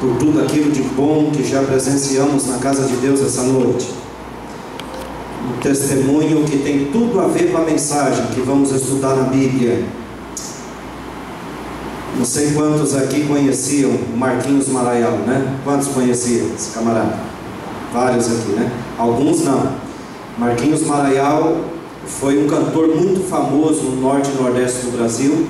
por tudo aquilo de bom que já presenciamos na casa de Deus essa noite. Um testemunho que tem tudo a ver com a mensagem que vamos estudar na Bíblia. Não sei quantos aqui conheciam o Marquinhos Maraial, né? Quantos conheciam esse camarada? Vários aqui, né? Alguns não. Marquinhos Maraial foi um cantor muito famoso no norte e nordeste do Brasil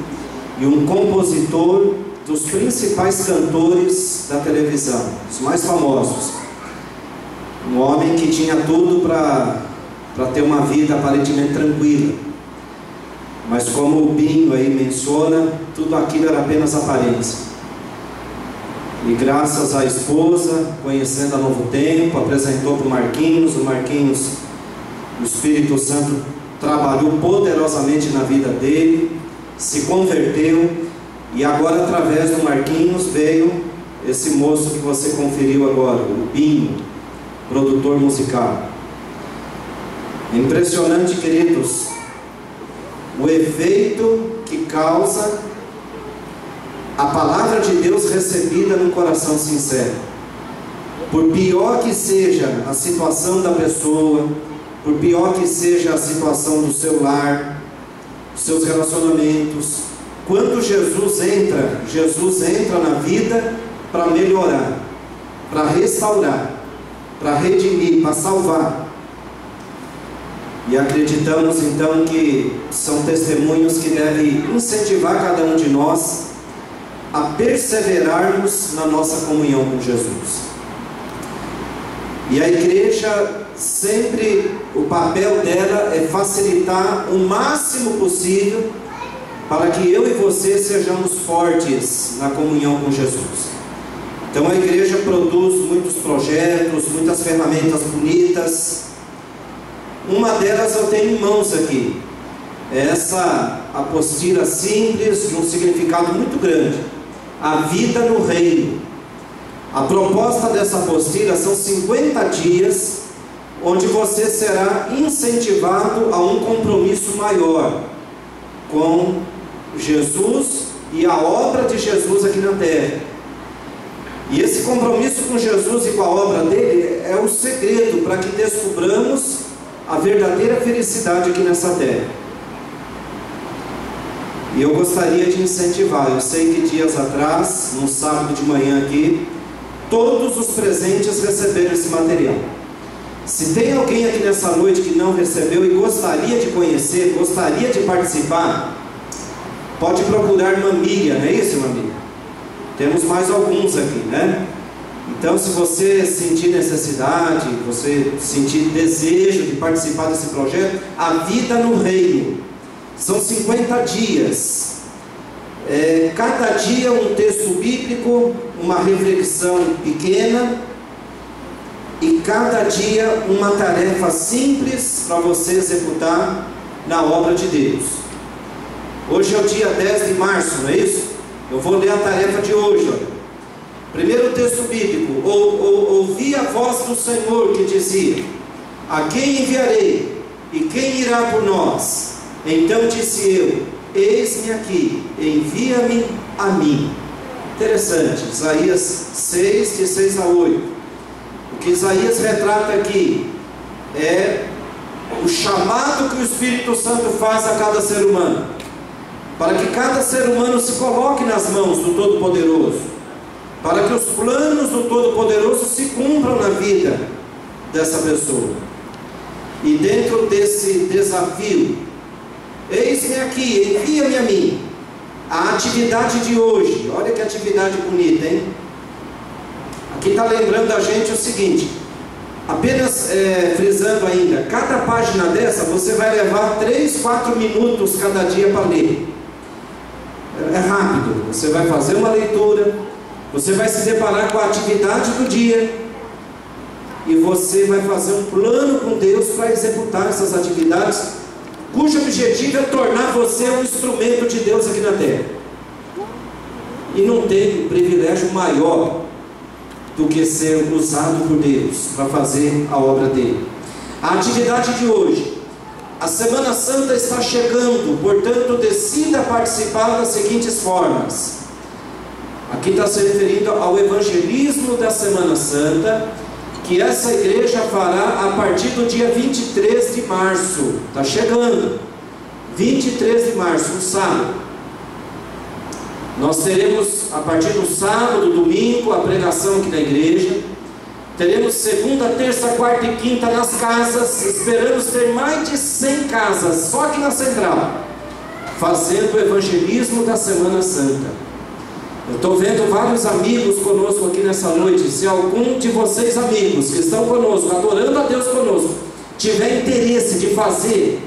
e um compositor dos principais cantores da televisão, os mais famosos. Um homem que tinha tudo para ter uma vida aparentemente tranquila, mas como o Binho aí menciona, tudo aquilo era apenas aparência. E graças à esposa, conhecendo a Novo Tempo, apresentou para o Marquinhos. O Marquinhos, o Espírito Santo trabalhou poderosamente na vida dele, se converteu, e agora através do Marquinhos veio esse moço que você conferiu agora, o Binho, produtor musical. É impressionante, queridos, o efeito que causa a palavra de Deus recebida no coração sincero. Por pior que seja a situação da pessoa, por pior que seja a situação do seu lar, dos seus relacionamentos, quando Jesus entra na vida para melhorar, para restaurar, para redimir, para salvar. E acreditamos então que são testemunhos que devem incentivar cada um de nós a perseverarmos na nossa comunhão com Jesus. E a igreja sempre, o papel dela é facilitar o máximo possível para que eu e você sejamos fortes na comunhão com Jesus. Então a igreja produz muitos projetos, muitas ferramentas bonitas. Uma delas eu tenho em mãos aqui, essa apostila simples, de um significado muito grande: a vida no reino. A proposta dessa apostila são 50 dias, onde você será incentivado a um compromisso maior com Jesus e a obra de Jesus aqui na terra. E esse compromisso com Jesus e com a obra dele é o segredo para que descubramos a verdadeira felicidade aqui nessa terra. E eu gostaria de incentivar. Eu sei que dias atrás, num sábado de manhã aqui, todos os presentes receberam esse material. Se tem alguém aqui nessa noite que não recebeu e gostaria de conhecer, gostaria de participar, pode procurar irmã Miriam, não é isso, irmã Miriam? Temos mais alguns aqui, né? Então, se você sentir necessidade, você sentir desejo de participar desse projeto, a vida no reino, são 50 dias. Cada dia um texto bíblico, uma reflexão pequena, e cada dia uma tarefa simples para você executar na obra de Deus. Hoje é o dia 10 de março, não é isso? Eu vou ler a tarefa de hoje, olha. Primeiro texto bíblico: ouvi a voz do Senhor que dizia: a quem enviarei? E quem irá por nós? Então disse eu: eis-me aqui, envia-me a mim. Interessante, Isaías 6, de 6 a 8. O que Isaías retrata aqui é o chamado que o Espírito Santo faz a cada ser humano, para que cada ser humano se coloque nas mãos do Todo-Poderoso, para que os planos do Todo-Poderoso se cumpram na vida dessa pessoa. E dentro desse desafio, eis-me aqui, envia-me a mim. A atividade de hoje, olha que atividade bonita, hein? Aqui está lembrando a gente o seguinte, apenas frisando ainda, cada página dessa você vai levar 3, 4 minutos cada dia para ler. É rápido, você vai fazer uma leitura, você vai se deparar com a atividade do dia e você vai fazer um plano com Deus para executar essas atividades, cujo objetivo é tornar você um instrumento de Deus aqui na terra. E não tem um privilégio maior do que ser usado por Deus para fazer a obra dele. A atividade de hoje: a Semana Santa está chegando, portanto decida participar das seguintes formas: Aqui está se referindo ao evangelismo da Semana Santa, que essa igreja fará a partir do dia 23 de março. Está chegando. 23 de março, um sábado. Nós teremos, a partir do sábado, domingo, a pregação aqui na igreja. Teremos segunda, terça, quarta e quinta nas casas. Esperamos ter mais de 100 casas, só aqui na Central, fazendo o evangelismo da Semana Santa. Eu estou vendo vários amigos conosco aqui nessa noite. Se algum de vocês amigos que estão conosco, adorando a Deus conosco, tiver interesse de fazer,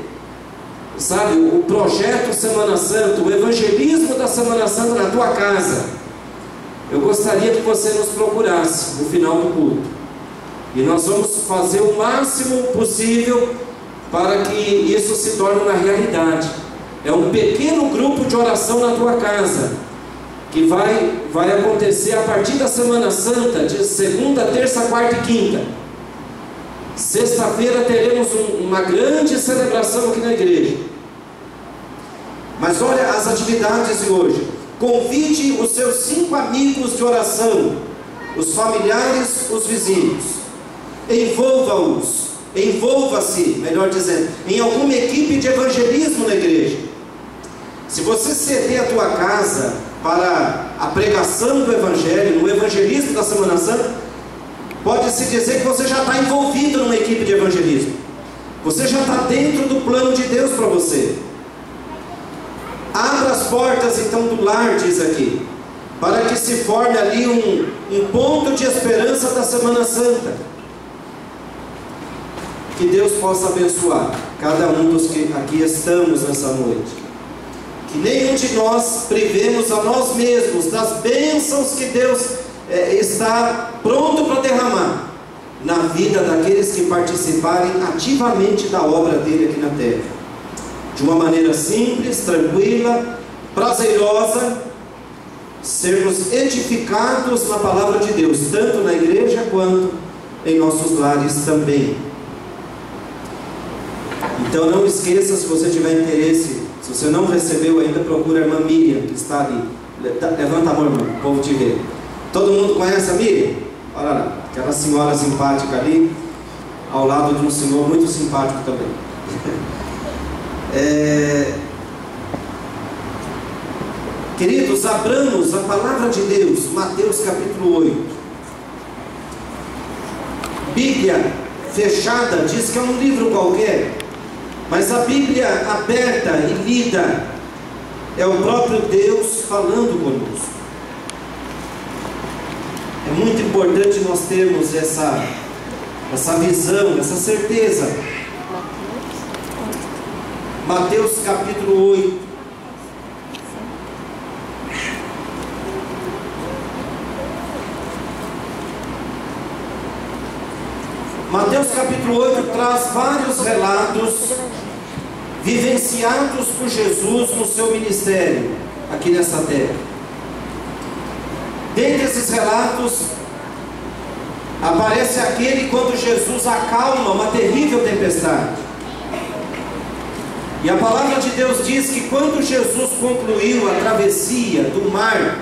sabe, o projeto Semana Santa, o evangelismo da Semana Santa na tua casa, eu gostaria que você nos procurasse no final do culto. E nós vamos fazer o máximo possível para que isso se torne uma realidade. É um pequeno grupo de oração na tua casa, que vai acontecer a partir da Semana Santa, de segunda, terça, quarta e quinta. Sexta-feira teremos uma grande celebração aqui na igreja. Mas olha as atividades de hoje. Convide os seus 5 amigos de oração, os familiares, os vizinhos. Envolva-se, melhor dizendo, em alguma equipe de evangelismo na igreja. Se você ceder a tua casa para a pregação do Evangelho, no evangelismo da Semana Santa, pode-se dizer que você já está envolvido numa equipe de evangelismo. Você já está dentro do plano de Deus para você. Abra as portas então do lar, diz aqui, para que se forme ali um ponto de esperança da Semana Santa. Que Deus possa abençoar cada um dos que aqui estamos nessa noite. Que nenhum de nós privemos a nós mesmos das bênçãos que Deus está pronto para derramar na vida daqueles que participarem ativamente da obra dele aqui na terra, de uma maneira simples, tranquila, prazerosa, sermos edificados na palavra de Deus, tanto na igreja quanto em nossos lares também. Então não esqueça, se você tiver interesse, se você não recebeu ainda, procura a irmã Miriam, que está ali. Levanta a mão, irmão, o povo te vê. Todo mundo conhece a Miriam? Olha lá, aquela senhora simpática ali, ao lado de um senhor muito simpático também. Queridos, abramos a palavra de Deus, Mateus capítulo 8. Bíblia fechada diz que é um livro qualquer, mas a Bíblia aberta e lida é o próprio Deus falando conosco. É muito importante nós termos essa visão, essa certeza. Mateus capítulo 8. Mateus capítulo 8 traz vários relatos vivenciados por Jesus no seu ministério aqui nessa terra. Dentre esses relatos aparece aquele quando Jesus acalma uma terrível tempestade. E a palavra de Deus diz que quando Jesus concluiu a travessia do mar,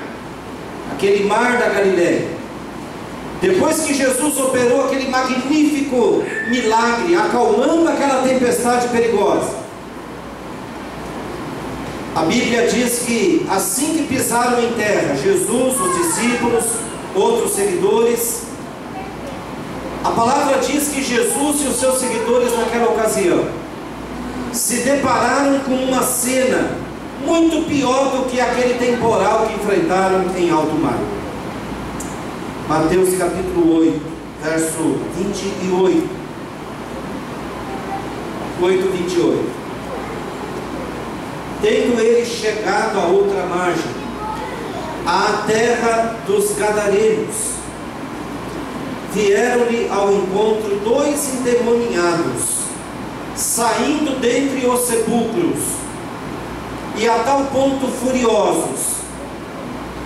aquele mar da Galileia, depois que Jesus operou aquele magnífico milagre, acalmando aquela tempestade perigosa, a Bíblia diz que assim que pisaram em terra, Jesus, os discípulos, outros seguidores, a palavra diz que Jesus e os seus seguidores naquela ocasião se depararam com uma cena muito pior do que aquele temporal que enfrentaram em alto mar. Mateus capítulo 8, verso 28. 8:28. Tendo ele chegado a outra margem, à terra dos Gadarenos, vieram-lhe ao encontro 2 endemoniados, saindo dentre os sepulcros, e a tal ponto furiosos,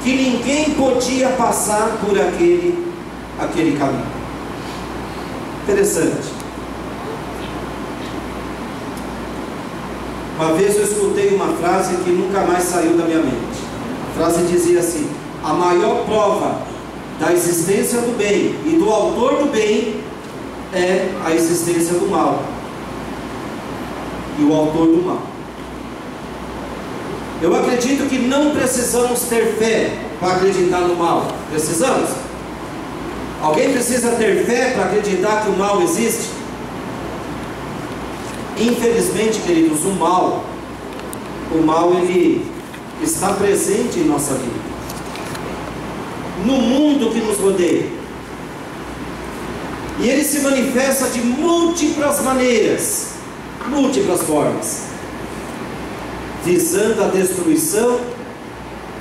que ninguém podia passar por aquele caminho. Interessante. Uma vez eu escutei uma frase que nunca mais saiu da minha mente. A frase dizia assim: a maior prova da existência do bem e do autor do bem é a existência do mal e o autor do mal. Eu acredito que não precisamos ter fé para acreditar no mal. Precisamos? Alguém precisa ter fé para acreditar que o mal existe? Infelizmente, queridos, o mal ele está presente em nossa vida, no mundo que nos rodeia, e ele se manifesta de múltiplas maneiras, múltiplas formas, visando a destruição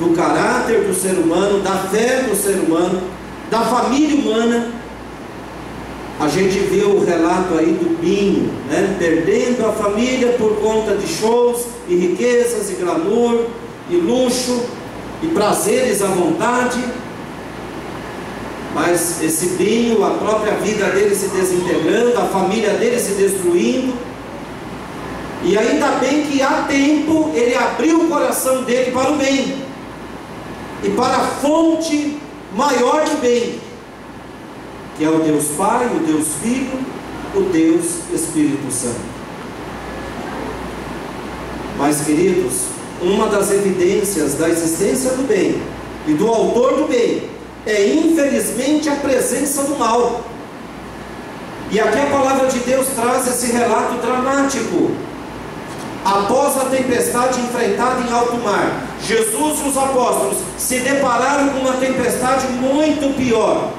do caráter do ser humano, da fé do ser humano, da família humana. A gente viu o relato aí do Binho, né? Perdendo a família por conta de shows e riquezas e glamour e luxo e prazeres à vontade. Mas esse Binho, a própria vida dele se desintegrando, a família dele se destruindo. E ainda bem que há tempo ele abriu o coração dele para o bem e para a fonte maior do bem, que é o Deus Pai, o Deus Filho, o Deus Espírito Santo. Mas, queridos, uma das evidências da existência do bem e do autor do bem é, infelizmente, a presença do mal. E aqui a palavra de Deus traz esse relato dramático. Após a tempestade enfrentada em alto mar, Jesus e os apóstolos se depararam com uma tempestade muito pior.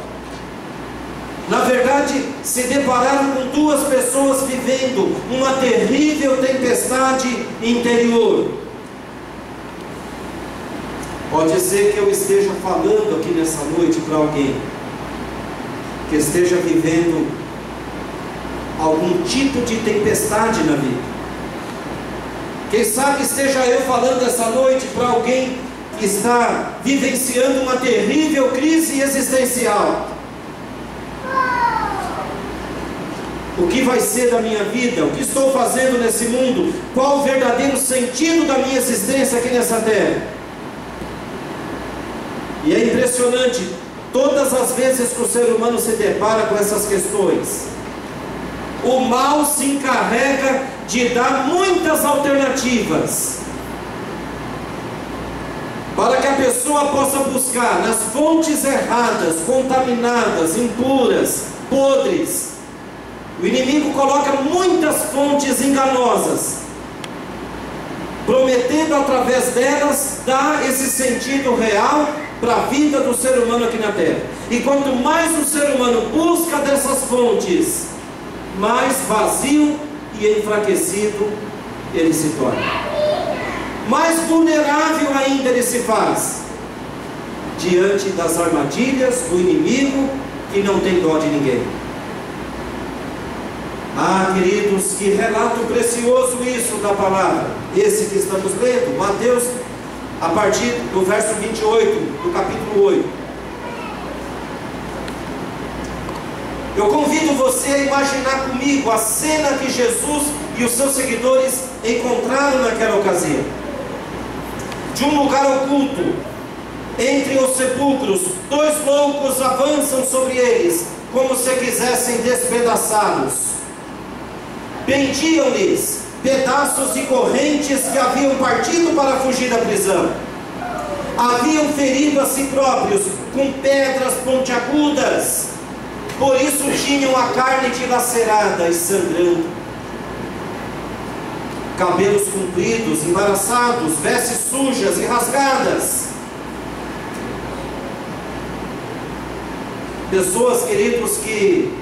Na verdade, se depararam com duas pessoas vivendo uma terrível tempestade interior. Pode ser que eu esteja falando aqui nessa noite para alguém que esteja vivendo algum tipo de tempestade na vida. Quem sabe esteja eu falando essa noite para alguém que está vivenciando uma terrível crise existencial. O que vai ser da minha vida? O que estou fazendo nesse mundo? Qual o verdadeiro sentido da minha existência aqui nessa terra? E é impressionante, todas as vezes que o ser humano se depara com essas questões, o mal se encarrega de dar muitas alternativas para que a pessoa possa buscar nas fontes erradas, contaminadas, impuras, podres. O inimigo coloca muitas fontes enganosas, prometendo através delas dar esse sentido real para a vida do ser humano aqui na terra. E quanto mais o ser humano busca dessas fontes, mais vazio e enfraquecido ele se torna, mais vulnerável ainda ele se faz diante das armadilhas do inimigo, que não tem dó de ninguém. Ah, queridos, que relato precioso isso da palavra, esse que estamos lendo, Mateus, a partir do verso 28 do capítulo 8. Eu convido você a imaginar comigo a cena que Jesus e os seus seguidores encontraram naquela ocasião. De um lugar oculto, entre os sepulcros, dois loucos avançam sobre eles, como se quisessem despedaçá-los. Pendiam-lhes pedaços de correntes que haviam partido para fugir da prisão. Haviam ferido a si próprios com pedras pontiagudas, por isso tinham a carne dilacerada e sangrando. Cabelos compridos, embaraçados, vestes sujas e rasgadas. Pessoas, queridos, que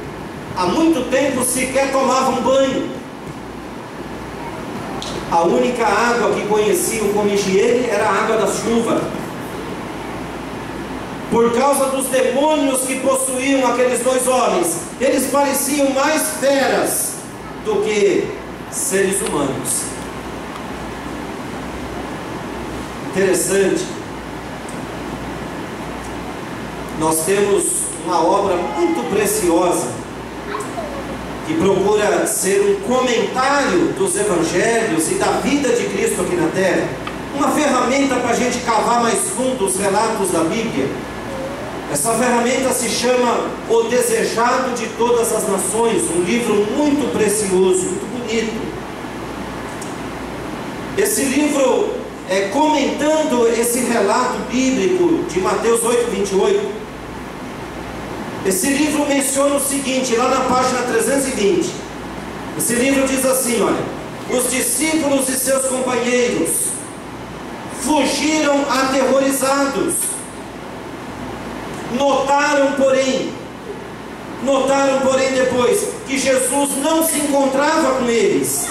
há muito tempo sequer tomavam banho. A única água que conheciam como higiene era a água da chuva. Por causa dos demônios que possuíam aqueles dois homens, eles pareciam mais feras do que seres humanos. Interessante. Nós temos uma obra muito preciosa que procura ser um comentário dos evangelhos e da vida de Cristo aqui na terra, uma ferramenta para a gente cavar mais fundo os relatos da Bíblia. Essa ferramenta se chama O Desejado de Todas as Nações, um livro muito precioso, muito bonito. Esse livro, comentando esse relato bíblico de Mateus 8:28, esse livro menciona o seguinte, lá na página 320, esse livro diz assim, olha: os discípulos e seus companheiros fugiram aterrorizados. Notaram, porém depois que Jesus não se encontrava com eles.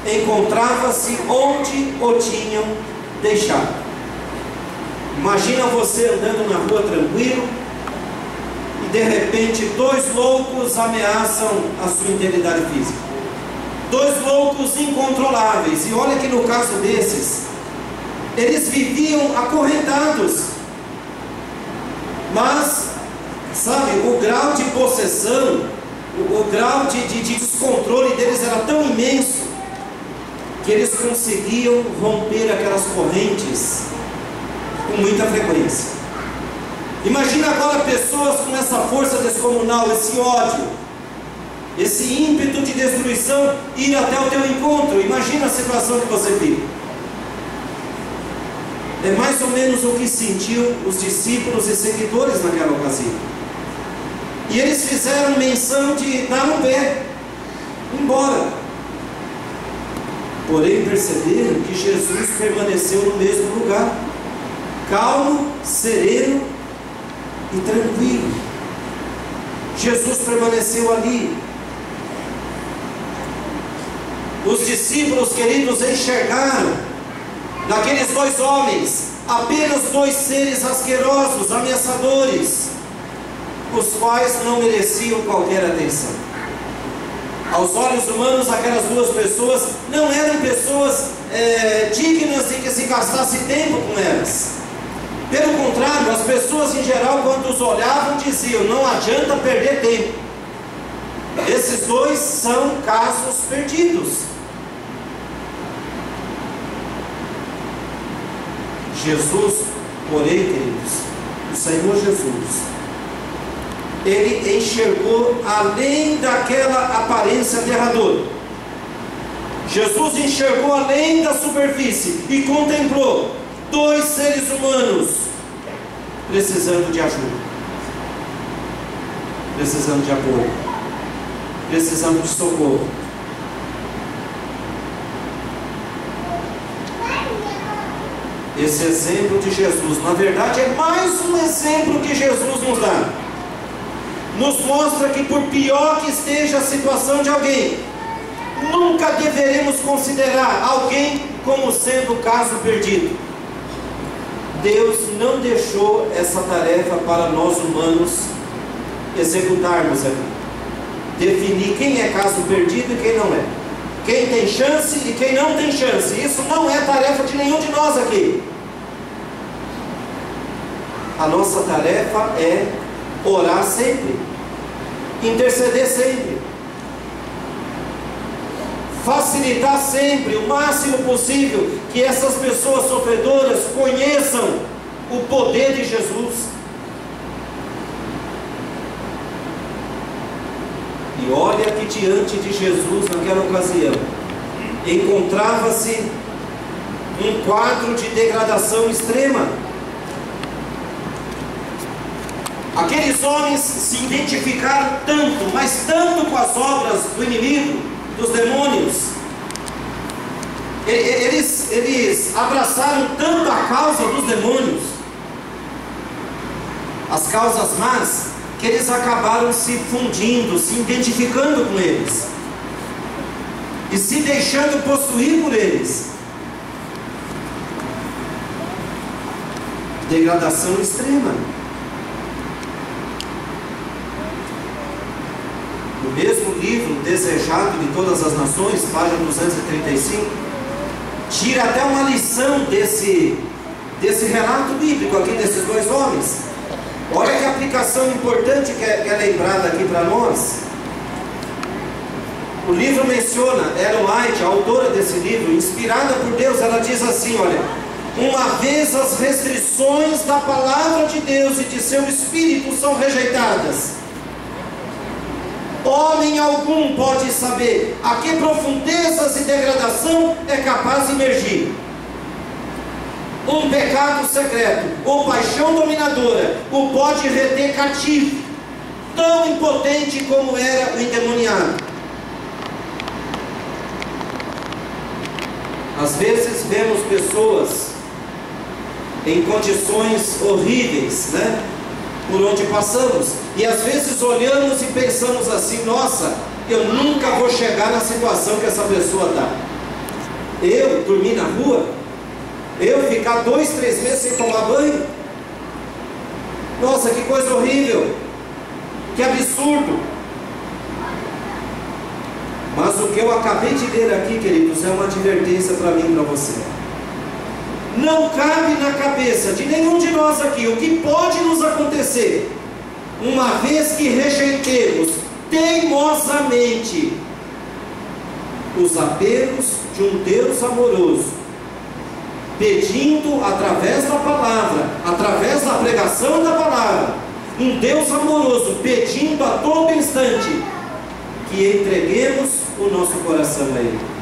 Encontrava-se onde o tinham deixado. Imagina você andando na rua tranquilo e de repente 2 loucos ameaçam a sua integridade física. 2 loucos incontroláveis. E olha que no caso desses, eles viviam acorrentados. Mas, sabe, o grau de possessão, o grau de descontrole deles era tão imenso que eles conseguiam romper aquelas correntes com muita frequência. Imagina agora pessoas com essa força descomunal, esse ódio, esse ímpeto de destruição ir até o teu encontro. Imagina a situação que você vive. É mais ou menos o que sentiu os discípulos e seguidores naquela ocasião. E eles fizeram menção de dar um pé, ir embora. Porém perceberam que Jesus permaneceu no mesmo lugar, calmo, sereno e tranquilo. Jesus permaneceu ali. Os discípulos, queridos, enxergaram naqueles 2 homens apenas 2 seres asquerosos, ameaçadores, os quais não mereciam qualquer atenção. Aos olhos humanos, aquelas 2 pessoas não eram pessoas dignas de que se gastasse tempo com elas. Pelo contrário, as pessoas em geral, quando os olhavam, diziam: não adianta perder tempo. Esses 2 são casos perdidos. Jesus, porém, queridos, o Senhor Jesus, Ele enxergou além daquela aparência aterradora. Jesus enxergou além da superfície e contemplou 2 seres humanos precisando de ajuda, precisando de apoio, precisando de socorro. Esse exemplo de Jesus, na verdade, é mais um exemplo que Jesus nos dá. Nos mostra que, por pior que esteja a situação de alguém, nunca deveremos considerar alguém como sendo caso perdido. Deus não deixou essa tarefa para nós humanos executarmos aqui. Definir quem é caso perdido e quem não é. Quem tem chance e quem não tem chance. Isso não é tarefa de nenhum de nós aqui. A nossa tarefa é orar sempre, interceder sempre, facilitar sempre, o máximo possível, que essas pessoas sofredoras conheçam o poder de Jesus. E olha que diante de Jesus naquela ocasião encontrava-se um quadro de degradação extrema. Aqueles homens se identificaram tanto, mas tanto com as obras do inimigo, dos demônios. Eles abraçaram tanto a causa dos demônios, as causas más, que eles acabaram se fundindo, se identificando com eles e se deixando possuir por eles. Degradação extrema. No mesmo livro, Desejado de Todas as Nações, página 235, tira até uma lição desse relato bíblico aqui desses 2 homens. Olha que aplicação importante que é lembrada aqui para nós. O livro menciona, Ellen White, a autora desse livro, inspirada por Deus, ela diz assim, olha: uma vez as restrições da palavra de Deus e de seu Espírito são rejeitadas, homem algum pode saber a que profundezas e degradação é capaz de imergir. Um pecado secreto ou paixão dominadora o pode reter cativo, tão impotente como era o endemoniado. Às vezes vemos pessoas em condições horríveis, né? Por onde passamos, e às vezes olhamos e pensamos assim: nossa, eu nunca vou chegar na situação que essa pessoa está. Eu dormir na rua, eu ficar 2, 3 meses sem tomar banho, nossa, que coisa horrível, que absurdo. Mas o que eu acabei de ler aqui, queridos, é uma advertência para mim e para você. Não cabe na cabeça de nenhum de nós aqui o que pode nos acontecer, uma vez que rejeitemos teimosamente os apelos de um Deus amoroso, pedindo através da palavra, através da pregação da palavra, um Deus amoroso pedindo a todo instante que entreguemos o nosso coração a Ele.